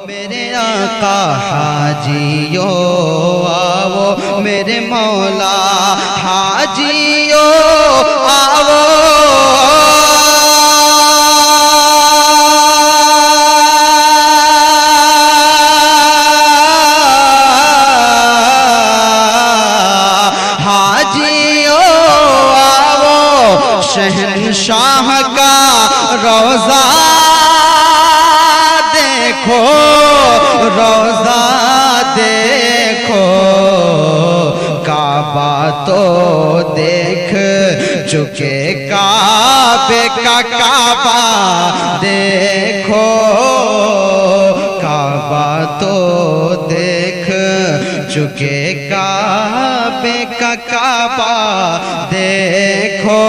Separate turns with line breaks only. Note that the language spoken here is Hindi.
मेरे आका हाजियो आओ मेरे मौला हाजियो आओ शहंशाह का रोज़ा देखो रोज़ा देखो काबा तो देख चुके काबे का काबा देखो काबा तो देख चुके काबे का काबा देखो